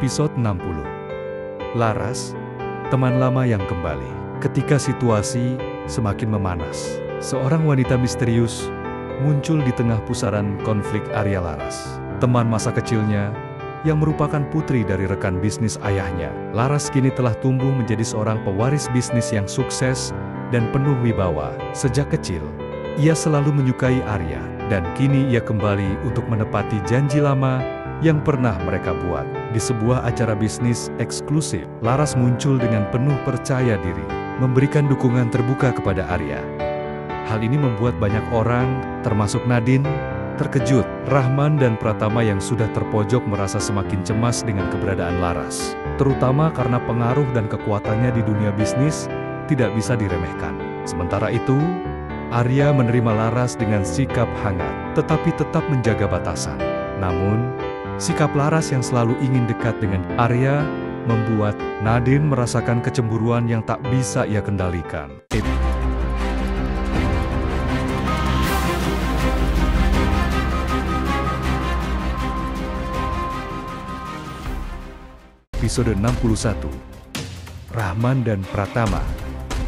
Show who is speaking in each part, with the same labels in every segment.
Speaker 1: Episode 60. Laras, teman lama yang kembali. Ketika situasi semakin memanas, seorang wanita misterius muncul di tengah pusaran konflik Arya Laras. Teman masa kecilnya yang merupakan putri dari rekan bisnis ayahnya. Laras kini telah tumbuh menjadi seorang pewaris bisnis yang sukses dan penuh wibawa. Sejak kecil, ia selalu menyukai Arya, dan kini ia kembali untuk menepati janji lama yang pernah mereka buat. Di sebuah acara bisnis eksklusif, Laras muncul dengan penuh percaya diri, memberikan dukungan terbuka kepada Arya. Hal ini membuat banyak orang, termasuk Nadine, terkejut. Rahman dan Pratama yang sudah terpojok merasa semakin cemas dengan keberadaan Laras, terutama karena pengaruh dan kekuatannya di dunia bisnis tidak bisa diremehkan. Sementara itu, Arya menerima Laras dengan sikap hangat, tetapi tetap menjaga batasan. Namun, sikap Laras yang selalu ingin dekat dengan Arya membuat Nadine merasakan kecemburuan yang tak bisa ia kendalikan. Episode 61. Rahman dan Pratama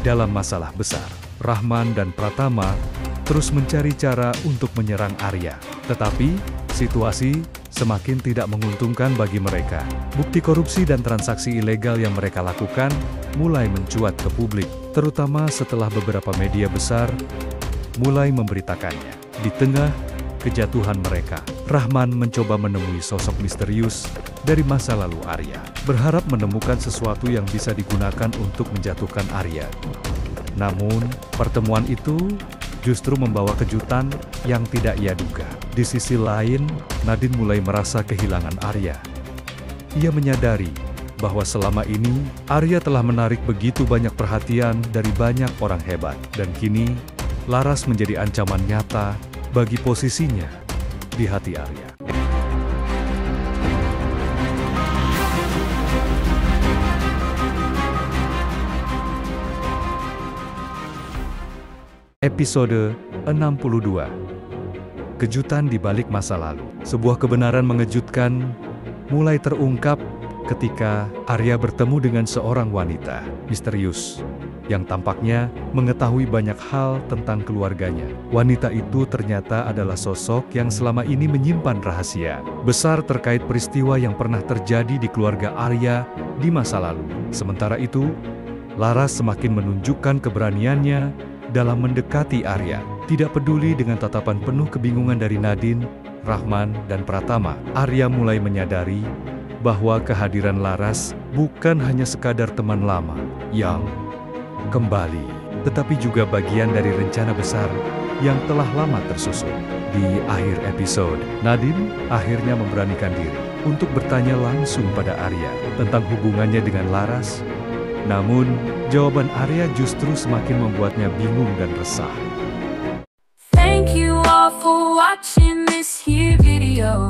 Speaker 1: dalam masalah besar. Rahman dan Pratama terus mencari cara untuk menyerang Arya, tetapi situasi semakin tidak menguntungkan bagi mereka. Bukti korupsi dan transaksi ilegal yang mereka lakukan mulai mencuat ke publik, terutama setelah beberapa media besar mulai memberitakannya. Di tengah kejatuhan mereka, Rahman mencoba menemui sosok misterius dari masa lalu Arya, berharap menemukan sesuatu yang bisa digunakan untuk menjatuhkan Arya. Namun, pertemuan itu justru membawa kejutan yang tidak ia duga. Di sisi lain, Nadine mulai merasa kehilangan Arya. Ia menyadari bahwa selama ini Arya telah menarik begitu banyak perhatian dari banyak orang hebat, dan kini Laras menjadi ancaman nyata bagi posisinya di hati Arya. Episode 62. Kejutan di balik masa lalu. Sebuah kebenaran mengejutkan mulai terungkap ketika Arya bertemu dengan seorang wanita misterius yang tampaknya mengetahui banyak hal tentang keluarganya. Wanita itu ternyata adalah sosok yang selama ini menyimpan rahasia besar terkait peristiwa yang pernah terjadi di keluarga Arya di masa lalu. Sementara itu, Laras semakin menunjukkan keberaniannya dalam mendekati Arya, tidak peduli dengan tatapan penuh kebingungan dari Nadine, Rahman, dan Pratama. Arya mulai menyadari bahwa kehadiran Laras bukan hanya sekadar teman lama yang kembali, tetapi juga bagian dari rencana besar yang telah lama tersusun. Di akhir episode, Nadine akhirnya memberanikan diri untuk bertanya langsung pada Arya tentang hubungannya dengan Laras. Namun, jawaban Arya justru semakin membuatnya bingung dan resah.
Speaker 2: Thank you all for watching this here video.